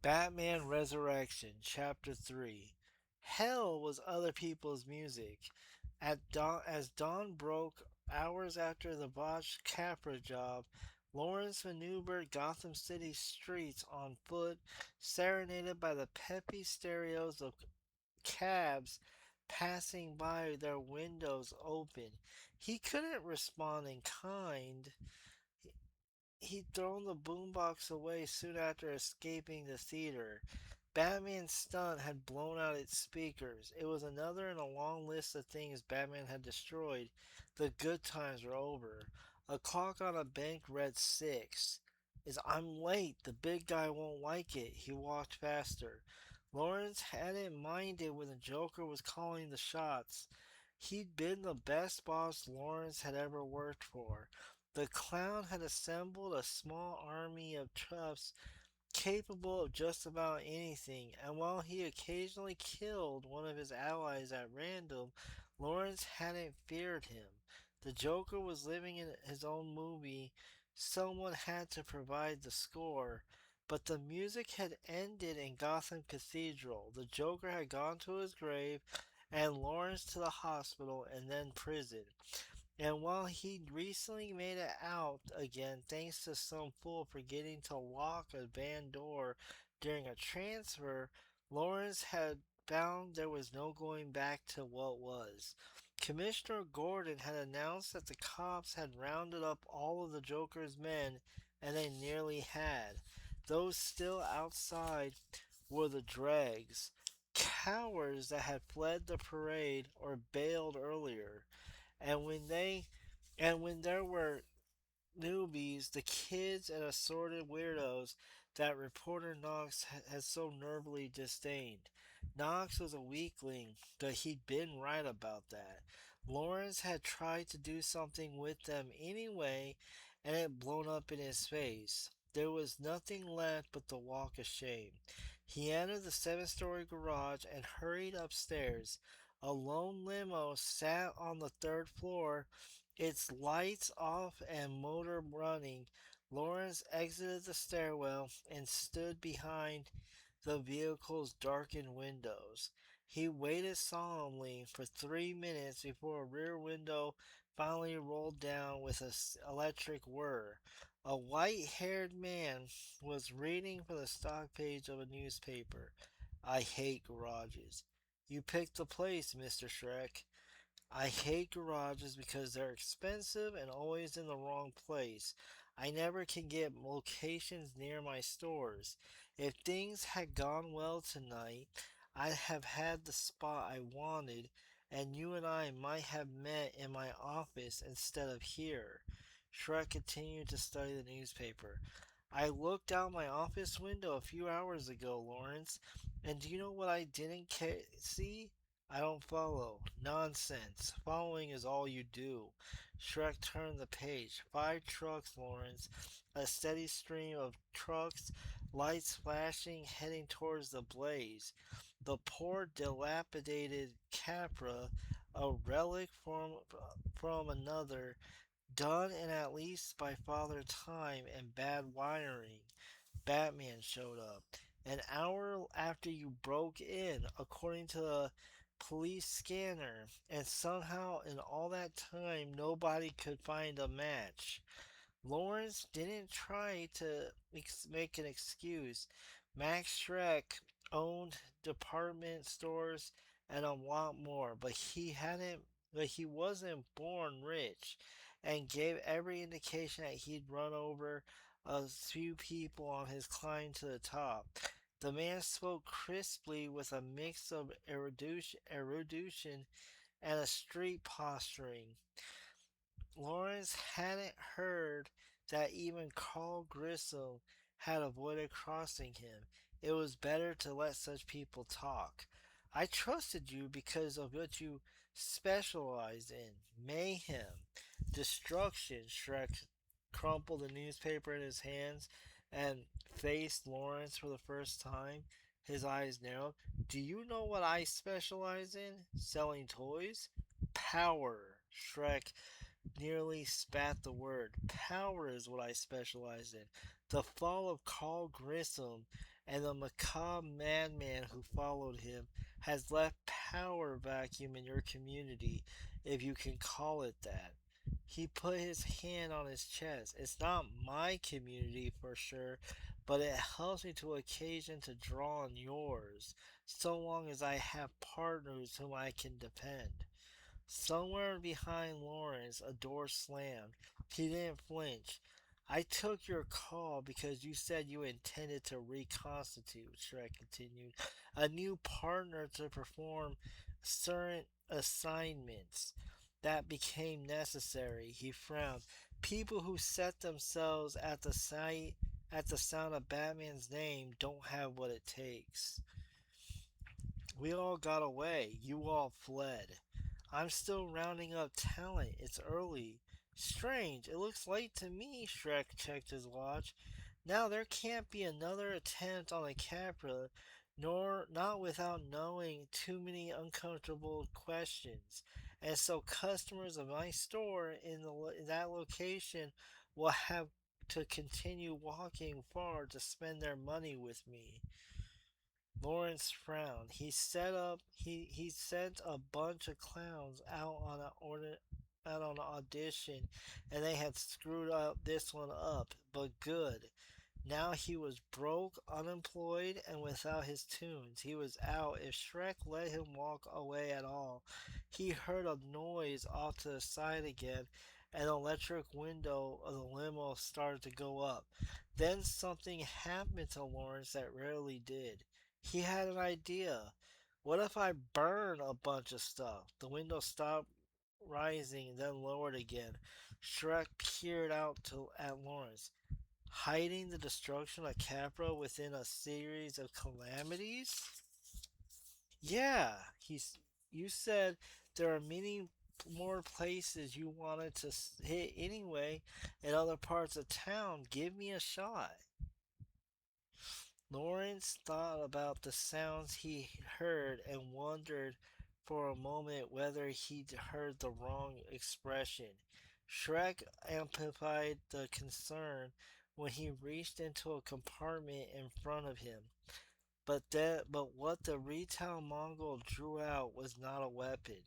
Batman Resurrection, Chapter 3. Hell was other people's music. As dawn broke, hours after the botched Capra job, Lawrence maneuvered Gotham City streets on foot, serenaded by the peppy stereos of cabs passing by, their windows open. He couldn't respond in kind. He'd thrown the boombox away soon after escaping the theater. Batman's stunt had blown out its speakers. It was another in a long list of things Batman had destroyed. The good times were over. A clock on a bank read 6. I'm late. The big guy won't like it. He walked faster. Lawrence hadn't minded when the Joker was calling the shots. He'd been the best boss Lawrence had ever worked for. The clown had assembled a small army of toughs capable of just about anything, and while he occasionally killed one of his allies at random, Lawrence hadn't feared him. The Joker was living in his own movie. Someone had to provide the score. But the music had ended in Gotham Cathedral. The Joker had gone to his grave, and Lawrence to the hospital and then prison. And while he'd recently made it out again thanks to some fool forgetting to lock a van door during a transfer, Lawrence had found there was no going back to what was. Commissioner Gordon had announced that the cops had rounded up all of the Joker's men, and they nearly had. Those still outside were the dregs, cowards that had fled the parade or bailed earlier. And when they and when there were newbies, the kids and assorted weirdos that reporter Knox had so nervily disdained. Knox was a weakling, but he'd been right about that. Lawrence had tried to do something with them anyway, and it blown up in his face. There was nothing left but the walk of shame. He entered the 7-story garage and hurried upstairs. A lone limo sat on the third floor, its lights off and motor running. Lawrence exited the stairwell and stood behind the vehicle's darkened windows. He waited solemnly for 3 minutes before a rear window finally rolled down with an electric whir. A white haired man was reading from the stock page of a newspaper. I hate garages. You picked the place, Mr. Shrek. I hate garages because they're expensive and always in the wrong place. I never can get locations near my stores. If things had gone well tonight, I'd have had the spot I wanted, and you and I might have met in my office instead of here. Shrek continued to study the newspaper. I looked out my office window a few hours ago, Lawrence, and do you know what I didn't see? I don't follow. Nonsense. Following is all you do. Shrek turned the page. 5 trucks, Lawrence. A steady stream of trucks, lights flashing, heading towards the blaze. The poor dilapidated Capra, a relic from another, done in at least by Father Time and bad wiring. Batman showed up. An hour after you broke in, according to the police scanner, and somehow in all that time nobody could find a match. Lawrence didn't try to make an excuse. Max Schreck owned department stores and a lot more, but he wasn't born rich, and gave every indication that he'd run over a few people on his climb to the top. The man spoke crisply with a mix of erudition and a street posturing. Lawrence hadn't heard that even Carl Grissom had avoided crossing him. It was better to let such people talk. I trusted you because of what you specialize in: mayhem, destruction. Shrek crumpled the newspaper in his hands and faced Lawrence for the first time. His eyes narrowed. Do you know what I specialize in? Selling toys? Power. Shrek nearly spat the word. Power is what I specialize in. The fall of Carl Grissom and the macabre madman who followed him has left power vacuum in your community, if you can call it that. He put his hand on his chest. It's not my community for sure, but it helps me to occasion to draw on yours, so long as I have partners whom I can depend. Somewhere behind Lawrence, a door slammed. He didn't flinch. I took your call because you said you intended to reconstitute, Shrek continued, a new partner to perform certain assignments that became necessary. He frowned. People who set themselves at the sound of Batman's name don't have what it takes. We all got away. You all fled. I'm still rounding up talent. It's early. Strange. It looks late to me. Shrek checked his watch. Now there can't be another attempt on the Capra, nor not without knowing too many uncomfortable questions. And so customers of my store in that location will have to continue walking far to spend their money with me. Lawrence frowned. He sent a bunch of clowns out on an audition, and they had screwed up this one up. But good. Now he was broke, unemployed, and without his tunes. He was out. If Shrek let him walk away at all, he heard a noise off to the side again, and the electric window of the limo started to go up. Then something happened to Lawrence that rarely did. He had an idea. What if I burn a bunch of stuff? The window stopped rising, then lowered again. Shrek peered out at Lawrence. Hiding the destruction of Capra within a series of calamities? Yeah, you said there are many more places you wanted to hit anyway in other parts of town. Give me a shot. Lawrence thought about the sounds he heard and wondered for a moment whether he'd heard the wrong expression. Shrek amplified the concern when he reached into a compartment in front of him. But what the retail Mongol drew out was not a weapon.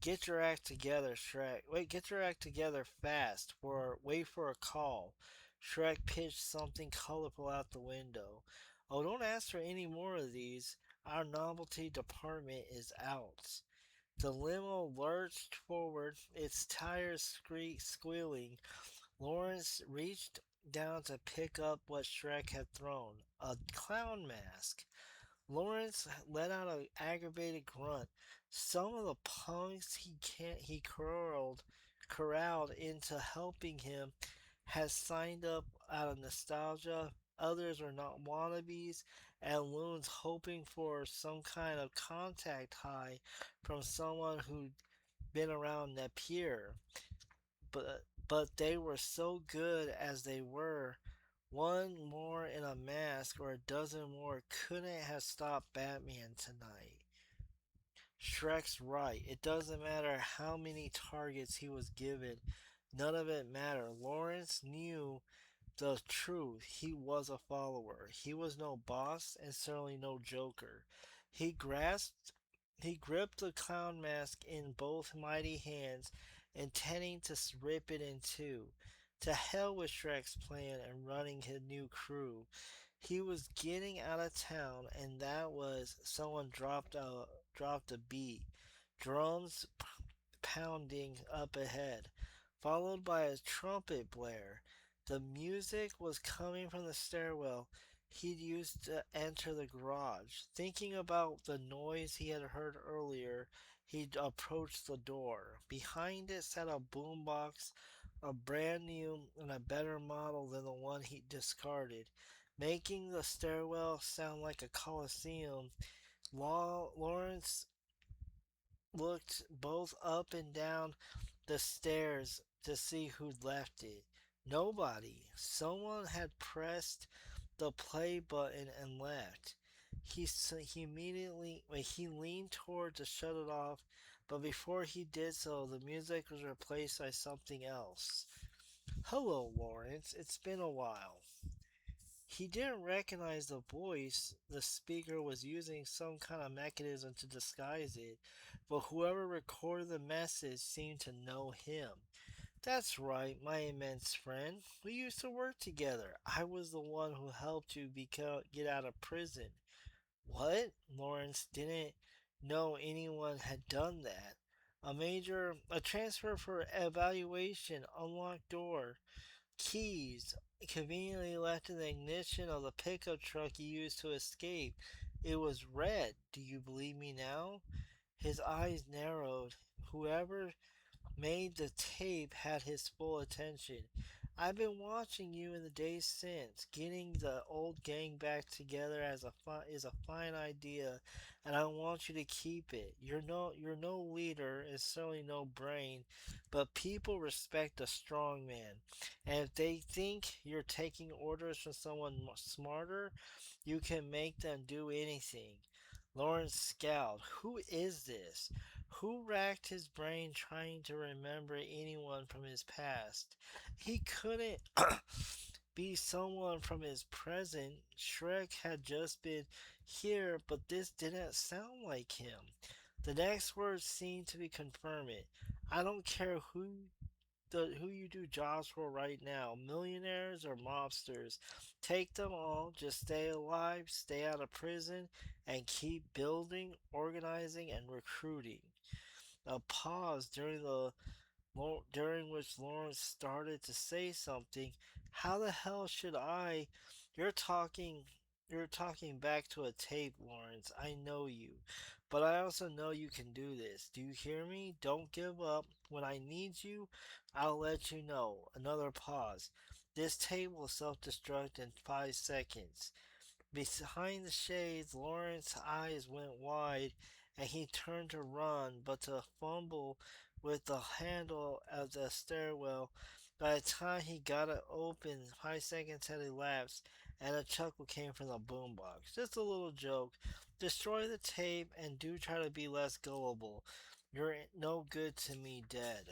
Get your act together, Shrek. Get your act together fast. Wait for a call. Shrek pitched something colorful out the window. Oh, don't ask for any more of these. Our novelty department is out. The limo lurched forward, its tires squealing. Lawrence reached down to pick up what Shrek had thrown, a clown mask. Lawrence let out an aggravated grunt. Some of the punks corralled into helping him had signed up out of nostalgia. Others were not wannabes and loons hoping for some kind of contact high from someone who'd been around Napier. But they were so good as they were. One more in a mask or a dozen more couldn't have stopped Batman tonight. Shrek's right. It doesn't matter how many targets he was given. None of it mattered. Lawrence knew the truth. He was a follower. He was no boss and certainly no joker. He grasped he gripped the clown mask in both mighty hands, intending to rip it in two. To hell with Shrek's plan and running his new crew. He was getting out of town, and that was someone dropped a beat. Drums pounding up ahead, followed by a trumpet blare. The music was coming from the stairwell he'd used to enter the garage. Thinking about the noise he had heard earlier, he approached the door. Behind it sat a boombox, a brand new and a better model than the one he discarded, making the stairwell sound like a coliseum. Lawrence looked both up and down the stairs to see who'd left it. Nobody. Someone had pressed the play button and left. He immediately he leaned toward to shut it off, but before he did so, the music was replaced by something else. Hello, Lawrence. It's been a while. He didn't recognize the voice. The speaker was using some kind of mechanism to disguise it, but whoever recorded the message seemed to know him. That's right, my immense friend. We used to work together. I was the one who helped you get out of prison. What? Lawrence didn't know anyone had done that. A transfer for evaluation, unlocked door, keys, conveniently left in the ignition of the pickup truck he used to escape. It was red. Do you believe me now? His eyes narrowed. Whoever made the tape had his full attention. I've been watching you in the days since. Getting the old gang back together is a fine idea, and I want you to keep it. You're no leader and certainly no brain, but people respect a strong man. And if they think you're taking orders from someone smarter, you can make them do anything. Lawrence scowled. Who is this? Who racked his brain trying to remember anyone from his past? He couldn't be someone from his present. Shrek had just been here, but this didn't sound like him. The next words seemed to be confirming. I don't care who you do jobs for right now, millionaires or mobsters. Take them all, just stay alive, stay out of prison, and keep building, organizing, and recruiting. A pause during which Lawrence started to say something. How the hell should I? You're talking you're talking back to a tape, Lawrence. I know you. But I also know you can do this. Do you hear me? Don't give up. When I need you, I'll let you know. Another pause. This tape will self-destruct in 5 seconds. Behind the shades, Lawrence's eyes went wide, and he turned to run, but to fumble with the handle of the stairwell. By the time he got it open, 5 seconds had elapsed, and a chuckle came from the boombox. Just a little joke. Destroy the tape and do try to be less gullible. You're no good to me dead.